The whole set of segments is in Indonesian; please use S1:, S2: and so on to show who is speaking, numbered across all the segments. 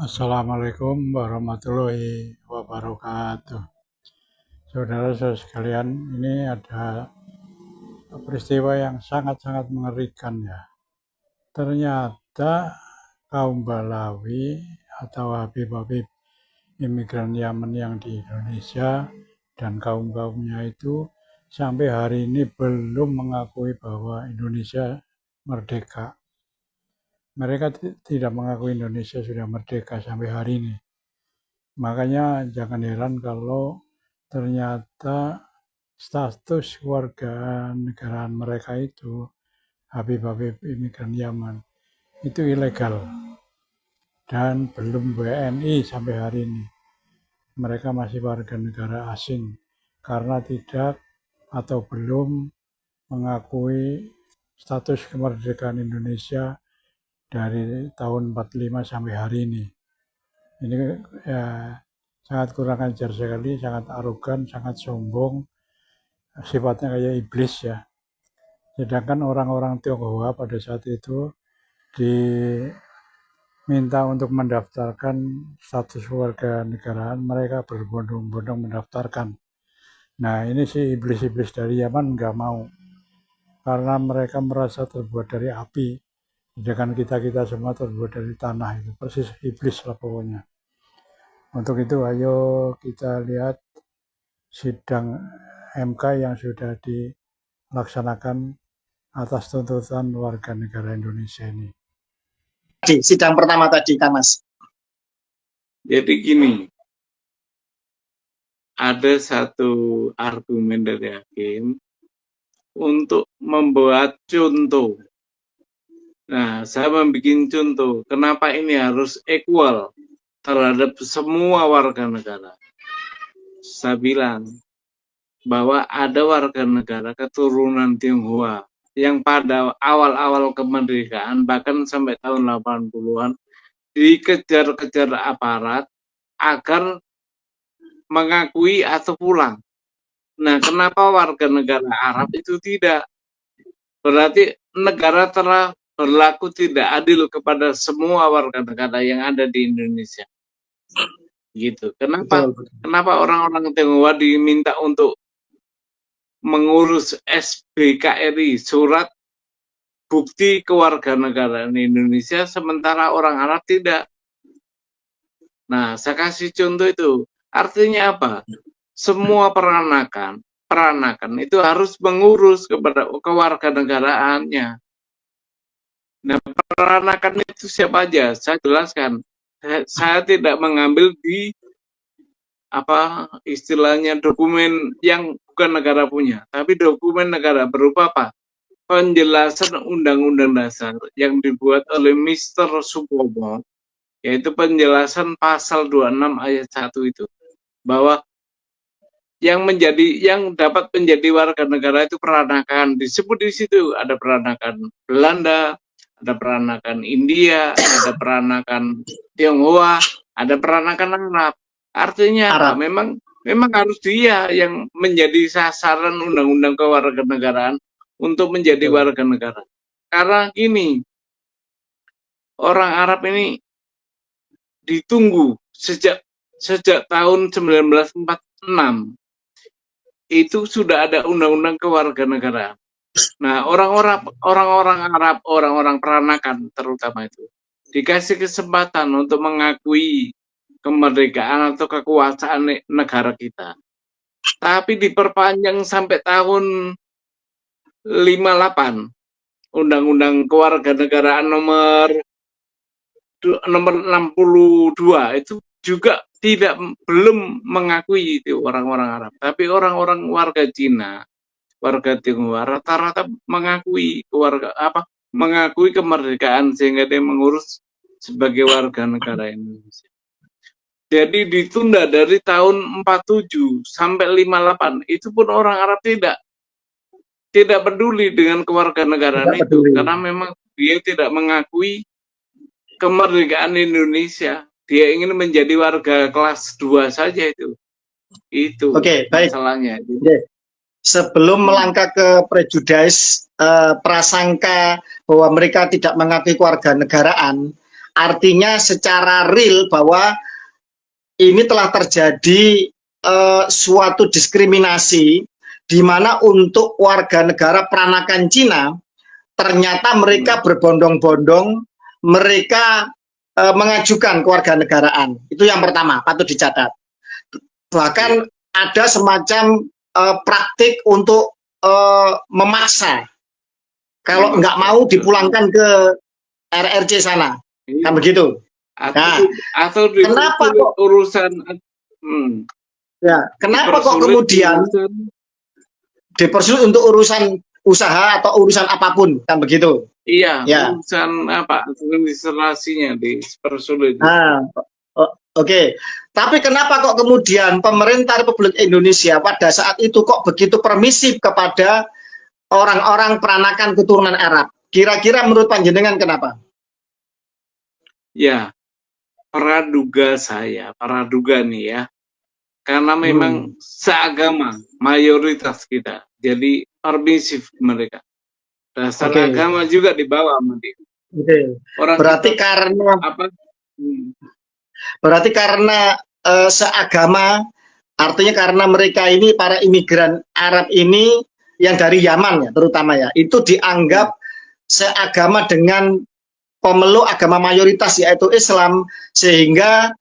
S1: Assalamualaikum warahmatullahi wabarakatuh. Saudara-saudara sekalian, ini ada peristiwa yang sangat-sangat mengerikan ya. Ternyata kaum Balawi atau Habib-Habib imigran Yaman yang di Indonesia dan kaum-kaumnya itu sampai hari ini belum mengakui bahwa Indonesia merdeka. Mereka tidak mengakui Indonesia sudah merdeka sampai hari ini. Makanya jangan heran kalau ternyata status warga negaraan mereka itu, Habib-Habib imigran Yaman, itu ilegal dan belum WNI sampai hari ini. Mereka masih warga negara asing karena tidak atau belum mengakui status kemerdekaan Indonesia dari tahun 45 sampai hari ini. Ini ya, sangat kurang ajar sekali, sangat arogan, sangat sombong, sifatnya kayak iblis ya. Sedangkan orang-orang Tionghoa pada saat itu diminta untuk mendaftarkan status warga negaraan, mereka berbondong-bondong mendaftarkan. Nah ini si iblis-iblis dari Yaman nggak mau, karena mereka merasa terbuat dari api, sedangkan kita semua terbuat dari tanah, itu persis iblis lah pokoknya. Untuk itu ayo kita lihat sidang MK yang sudah dilaksanakan atas tuntutan warga negara Indonesia ini.
S2: Di sidang pertama tadi, Kang Mas.
S3: Jadi gini, ada satu argumen dari hakim untuk membuat contoh. Nah, saya membuat contoh, kenapa ini harus equal terhadap semua warga negara. Saya bilang bahwa ada warga negara keturunan Tionghoa yang pada awal-awal kemerdekaan, bahkan sampai tahun 80-an, dikejar-kejar aparat agar mengakui atau pulang. Nah, kenapa warga negara Arab itu tidak? Berarti negara telah berlaku tidak adil kepada semua warga negara yang ada di Indonesia. Gitu. Kenapa?
S2: Betul.
S3: Kenapa orang-orang Tionghoa diminta untuk mengurus SBKRI, surat bukti kewarganegaraan Indonesia, sementara orang Arab tidak? Nah, saya kasih contoh itu. Artinya apa? Semua peranakan itu harus mengurus kepada kewarganegaraannya. Nah, peranakan itu siapa aja? Saya jelaskan. Saya tidak mengambil di apa istilahnya dokumen yang bukan negara punya, tapi dokumen negara berupa apa? Penjelasan Undang-Undang Dasar yang dibuat oleh Mr. Supomo, yaitu penjelasan pasal 26 ayat 1 itu, bahwa yang dapat menjadi warga negara itu peranakan. Disebut di situ ada peranakan Belanda, ada peranakan India, ada peranakan Tionghoa, ada peranakan Arab. Artinya apa? Memang harus dia yang menjadi sasaran undang-undang kewarganegaraan untuk menjadi warga negara. Karena gini, orang Arab ini ditunggu sejak tahun 1946. Itu sudah ada undang-undang kewarganegaraan. Nah, orang-orang Arab, orang-orang peranakan terutama itu dikasih kesempatan untuk mengakui kemerdekaan atau kekuasaan negara kita. Tapi diperpanjang sampai tahun 58. Undang-undang kewarganegaraan nomor 62 itu juga belum mengakui itu orang-orang Arab, tapi orang-orang warga Cina, warga Tionghoa rata-rata mengakui kemerdekaan sehingga dia mengurus sebagai warga negara Indonesia. Jadi ditunda dari tahun 47 sampai 58, itu pun orang Arab tidak peduli dengan kewarganegaraan itu, karena memang dia tidak mengakui kemerdekaan Indonesia. Dia ingin menjadi warga kelas 2 saja itu.
S2: Oke, baik.
S3: Masalahnya.
S2: Sebelum melangkah ke prejudis prasangka bahwa mereka tidak mengakui kewarganegaraan, artinya secara real bahwa ini telah terjadi suatu diskriminasi di mana untuk warga negara peranakan Cina ternyata mereka berbondong-bondong mereka mengajukan kewarganegaraan. Itu yang pertama, patut dicatat. Bahkan ada semacam praktik untuk memaksa kalau nggak mau dipulangkan ke RRC sana, kan begitu.
S3: Atau
S2: kenapa kok
S3: urusan
S2: ya kenapa kok kemudian dipersulit untuk urusan usaha atau urusan apapun, kan begitu.
S3: Iya,
S2: ya.
S3: Urusan apa administrasinya dipersulit.
S2: Oke. Tapi kenapa kok kemudian pemerintah Republik Indonesia pada saat itu kok begitu permisif kepada orang-orang peranakan keturunan Arab? Kira-kira menurut panjenengan kenapa?
S3: Ya, praduga nih ya. Karena memang seagama mayoritas kita. Jadi permisif mereka. Dasar agama juga dibawa sama dia.
S2: Berarti karena apa? Berarti karena seagama, artinya karena mereka ini para imigran Arab ini yang dari Yaman ya terutama ya, itu dianggap seagama dengan pemeluk agama mayoritas yaitu Islam, sehingga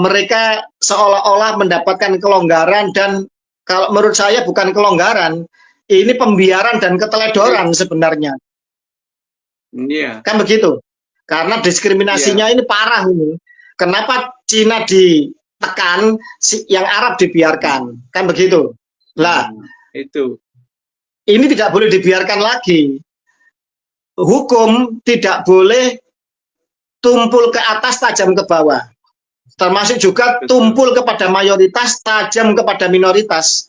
S2: mereka seolah-olah mendapatkan kelonggaran, dan kalau menurut saya bukan kelonggaran, ini pembiaran dan keteledoran sebenarnya.
S3: Iya.
S2: Kan begitu. Karena diskriminasinya ini parah ini. Kenapa Cina ditekan, yang Arab dibiarkan? Kan begitu. Lah,
S3: itu.
S2: Ini tidak boleh dibiarkan lagi. Hukum tidak boleh tumpul ke atas, tajam ke bawah. Termasuk juga tumpul kepada mayoritas, tajam kepada minoritas.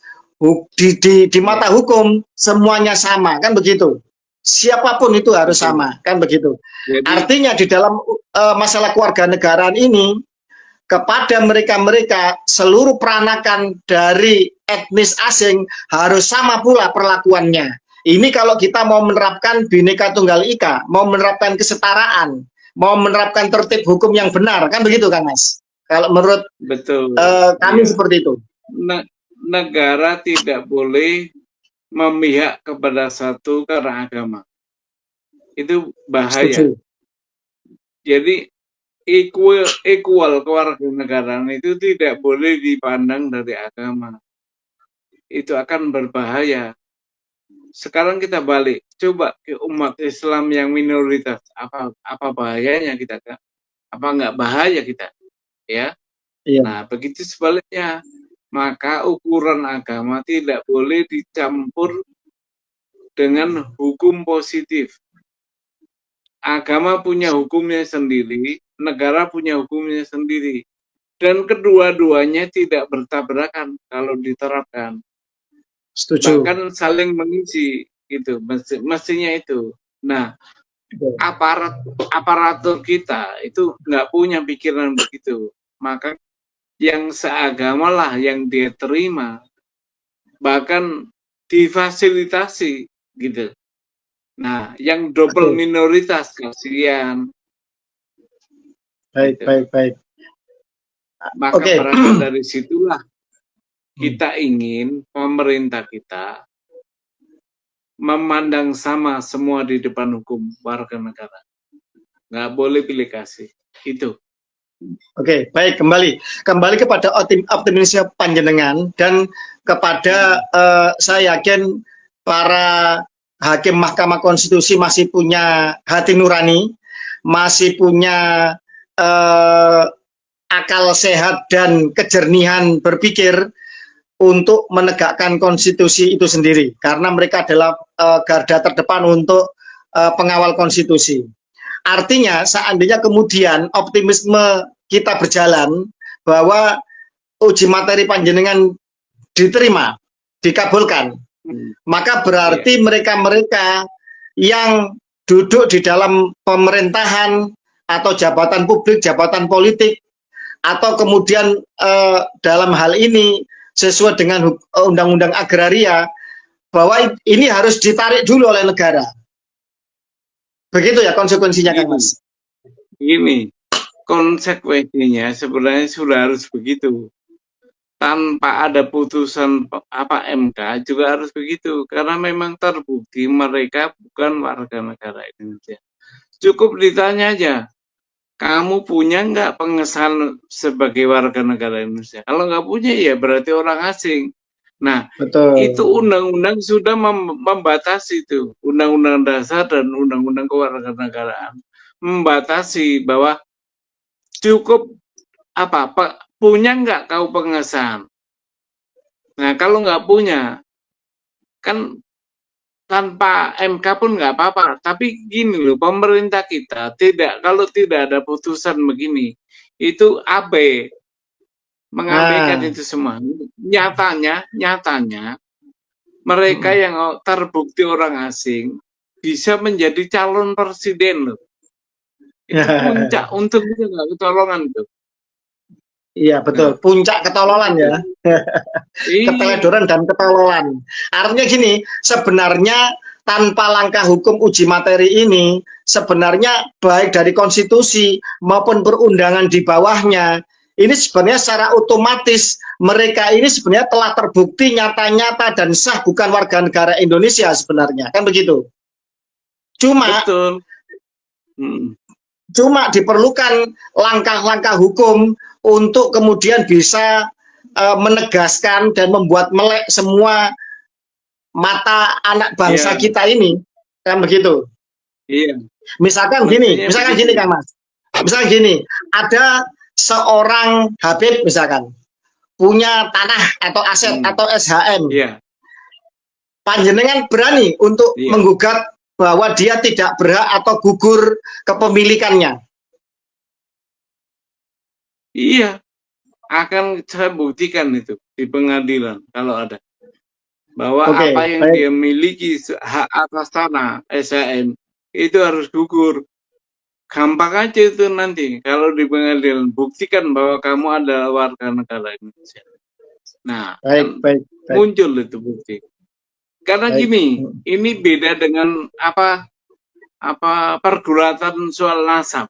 S2: Di mata hukum semuanya sama, kan begitu. Siapapun itu harus sama, kan begitu.
S3: Jadi,
S2: artinya di dalam masalah kewarganegaraan ini, kepada mereka-mereka seluruh peranakan dari etnis asing harus sama pula perlakuannya. Ini kalau kita mau menerapkan Bhinneka Tunggal Ika, mau menerapkan kesetaraan, mau menerapkan tertib hukum yang benar, kan begitu Kang Mas? Kalau menurut kami seperti itu.
S3: Negara tidak boleh memihak kepada satu karena agama. Itu bahaya.
S2: Setuju.
S3: Jadi equal kewarganegaraan itu tidak boleh dipandang dari agama. Itu akan berbahaya. Sekarang kita balik, coba ke umat Islam yang minoritas, apa bahayanya kita? Apa nggak bahaya kita? Ya.
S2: Iya.
S3: Nah, begitu sebaliknya. Maka ukuran agama tidak boleh dicampur dengan hukum positif. Agama punya hukumnya sendiri, negara punya hukumnya sendiri. Dan kedua-duanya tidak bertabrakan kalau diterapkan.
S2: Setuju.
S3: Bahkan saling mengisi, gitu, mestinya itu. Nah, aparatur kita itu nggak punya pikiran begitu. Maka yang seagama lah yang dia terima, bahkan difasilitasi gitu. Nah, yang double minoritas kasihan.
S2: Baik,
S3: gitu.
S2: baik.
S3: Maka berasal dari situlah kita ingin pemerintah kita memandang sama semua di depan hukum warga negara. Nggak boleh pilih kasih. Itu.
S2: Oke, baik, kembali kepada optimisme panjenengan, dan kepada saya yakin para hakim Mahkamah Konstitusi masih punya hati nurani, masih punya akal sehat dan kejernihan berpikir untuk menegakkan konstitusi itu sendiri, karena mereka adalah garda terdepan untuk pengawal konstitusi. Artinya seandainya kemudian optimisme kita berjalan bahwa uji materi panjenengan diterima, dikabulkan, maka berarti mereka-mereka yang duduk di dalam pemerintahan atau jabatan publik, jabatan politik, atau kemudian dalam hal ini sesuai dengan undang-undang agraria, bahwa ini harus ditarik dulu oleh negara. Begitu ya konsekuensinya, Kang Mas?
S3: Gini, konsekuensinya sebenarnya sudah harus begitu. Tanpa ada putusan MK juga harus begitu, karena memang terbukti mereka bukan warga negara Indonesia. Cukup ditanya aja, kamu punya nggak pengesahan sebagai warga negara Indonesia? Kalau nggak punya, ya berarti orang asing. Nah, itu
S2: Betul.
S3: undang-undang sudah membatasi itu. Undang-undang dasar dan undang-undang kewarganegaraan membatasi bahwa cukup punya nggak kau pengesahan. Nah, kalau nggak punya, kan tanpa MK pun nggak apa-apa. Tapi gini loh, pemerintah kita kalau tidak ada putusan begini, itu AB mengabaikan
S2: Nah,
S3: itu semua. Nyatanya mereka
S2: mm.
S3: yang terbukti orang asing bisa menjadi calon presiden loh. Itu puncak untung itu nggak ketolongan tuh.
S2: Iya betul,
S3: Nah,
S2: puncak ketololan ya.
S3: gitu. Iya,
S2: Keteledoran dan ketololan. Artinya gini, sebenarnya tanpa langkah hukum uji materi ini, sebenarnya baik dari konstitusi maupun perundangan di bawahnya, ini sebenarnya secara otomatis mereka ini sebenarnya telah terbukti nyata-nyata dan sah bukan warga negara Indonesia sebenarnya, kan begitu. Cuma
S3: betul. Hmm.
S2: cuma diperlukan langkah-langkah hukum untuk kemudian bisa menegaskan dan membuat melek semua mata anak bangsa
S3: Iya,
S2: kita ini, kan begitu.
S3: iya.
S2: Misalkan
S3: Mestinya
S2: gini
S3: begitu.
S2: Kang Mas, misalkan gini, ada seorang Habib misalkan punya tanah atau aset
S3: Hmm.
S2: atau SHM,
S3: Iya,
S2: panjenengan berani untuk
S3: iya.
S2: menggugat bahwa dia tidak berhak atau gugur kepemilikannya.
S3: Iya, akan saya buktikan itu di pengadilan kalau ada. Bahwa apa
S2: Oke,
S3: yang
S2: baik.
S3: dia miliki hak atas tanah SHM itu harus gugur. Gampang aja itu nanti kalau di pengadilan buktikan bahwa kamu adalah warga negara Indonesia. Nah,
S2: Baik,
S3: kan
S2: baik, baik,
S3: muncul itu bukti. Karena
S2: baik.
S3: gini, ini beda dengan pergulatan soal nasab.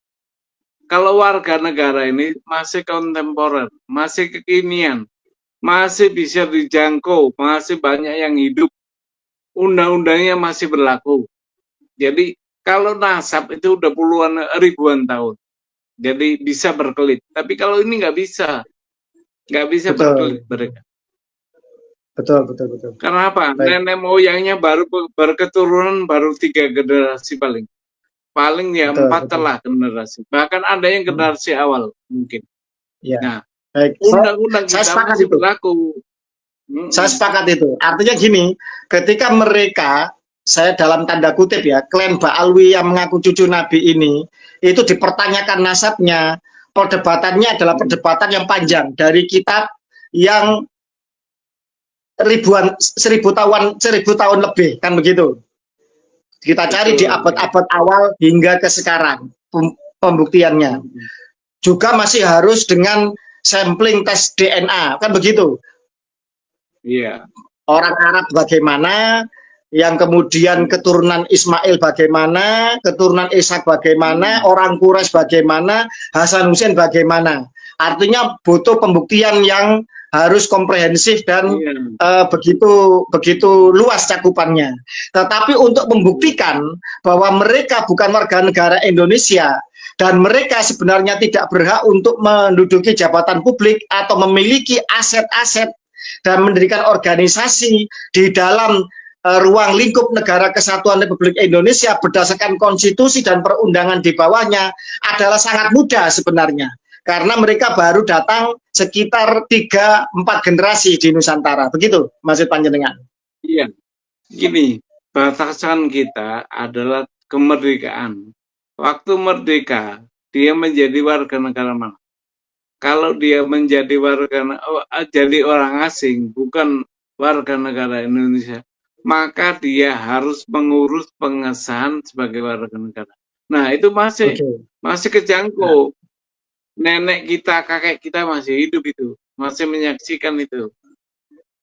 S3: Kalau warga negara ini masih kontemporer, masih kekinian, masih bisa dijangkau, masih banyak yang hidup, undang-undangnya masih berlaku. Jadi kalau nasab itu udah puluhan ribuan tahun, jadi bisa berkelit. Tapi kalau ini nggak bisa berkelit
S2: Betul,
S3: mereka.
S2: betul, betul, betul.
S3: Karena apa?
S2: Baik,
S3: Nenek moyangnya baru berketurunan baru 3 generasi paling ya
S2: betul,
S3: 4
S2: betul.
S3: lah generasi. Bahkan ada yang generasi awal mungkin.
S2: Ya,
S3: Nah,
S2: baik.
S3: undang-undang
S2: Saya
S3: kita
S2: sepakat
S3: masih
S2: itu.
S3: berlaku.
S2: Saya sepakat itu. Artinya gini, ketika mereka, saya dalam tanda kutip ya, klan Ba'alwi yang mengaku cucu Nabi ini, itu dipertanyakan nasabnya, perdebatannya adalah perdebatan yang panjang dari kitab yang seribu tahun lebih, kan begitu. Kita cari di
S3: Betul.
S2: abad-abad awal hingga ke sekarang pembuktiannya. Juga masih harus dengan sampling tes DNA, kan begitu.
S3: Iya.
S2: Orang Arab bagaimana, yang kemudian keturunan Ismail bagaimana, keturunan Ishak bagaimana, orang Quraisy bagaimana, Hasan Hussein bagaimana. Artinya butuh pembuktian yang harus komprehensif dan begitu luas cakupannya. Tetapi untuk membuktikan bahwa mereka bukan warga negara Indonesia dan mereka sebenarnya tidak berhak untuk menduduki jabatan publik atau memiliki aset-aset dan mendirikan organisasi di dalam ruang lingkup Negara Kesatuan Republik Indonesia berdasarkan konstitusi dan perundangan di bawahnya adalah sangat mudah sebenarnya. Karena mereka baru datang sekitar 3-4 generasi di Nusantara. Begitu, maksud panjenengan.
S3: Iya. Gini, batasan kita adalah kemerdekaan. Waktu merdeka, dia menjadi warga negara mana? Kalau dia menjadi jadi orang asing, bukan warga negara Indonesia, maka dia harus mengurus pengesahan sebagai warga negara. Nah, itu masih kejangkau. Nenek kita, kakek kita masih hidup itu, masih menyaksikan itu.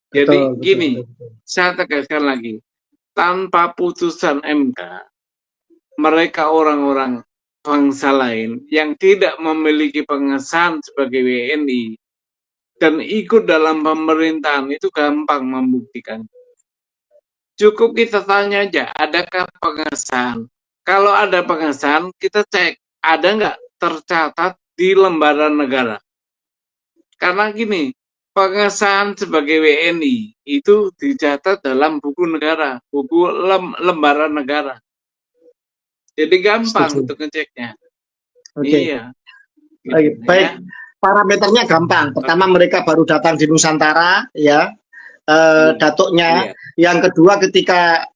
S3: Jadi gini, saya tegaskan lagi, tanpa putusan MK, mereka orang-orang bangsa lain yang tidak memiliki pengesahan sebagai WNI dan ikut dalam pemerintahan itu gampang membuktikan. Cukup kita tanya aja, adakah pengesahan? Kalau ada pengesahan, kita cek, ada nggak tercatat di lembaran negara? Karena gini, pengesahan sebagai WNI itu dicatat dalam buku negara, buku lembaran negara. Jadi gampang
S2: Setuju.
S3: untuk ngeceknya.
S2: Oke.
S3: Iya.
S2: Baik,
S3: Gitu,
S2: baik.
S3: ya.
S2: Parameternya gampang. Pertama, mereka baru datang di Nusantara, ya, datuknya.
S3: Iya.
S2: Yang kedua, ketika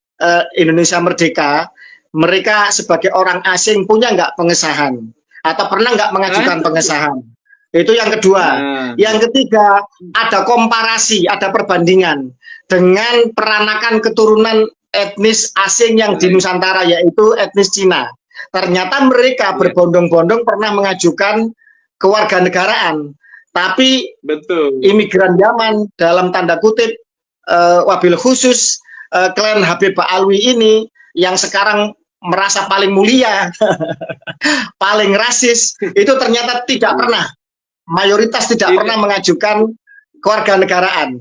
S2: Indonesia merdeka, mereka sebagai orang asing punya nggak pengesahan atau pernah nggak mengajukan pengesahan? Itu yang kedua. Yang ketiga, ada komparasi, ada perbandingan dengan peranakan keturunan etnis asing yang di Nusantara, yaitu etnis Cina. Ternyata mereka berbondong-bondong pernah mengajukan kewarganegaraan, tapi
S3: Betul.
S2: imigran Yaman dalam tanda kutip wabil khusus klan Habib Alwi ini yang sekarang merasa paling mulia, paling rasis, itu ternyata tidak pernah, mayoritas tidak pernah mengajukan kewarganegaraan.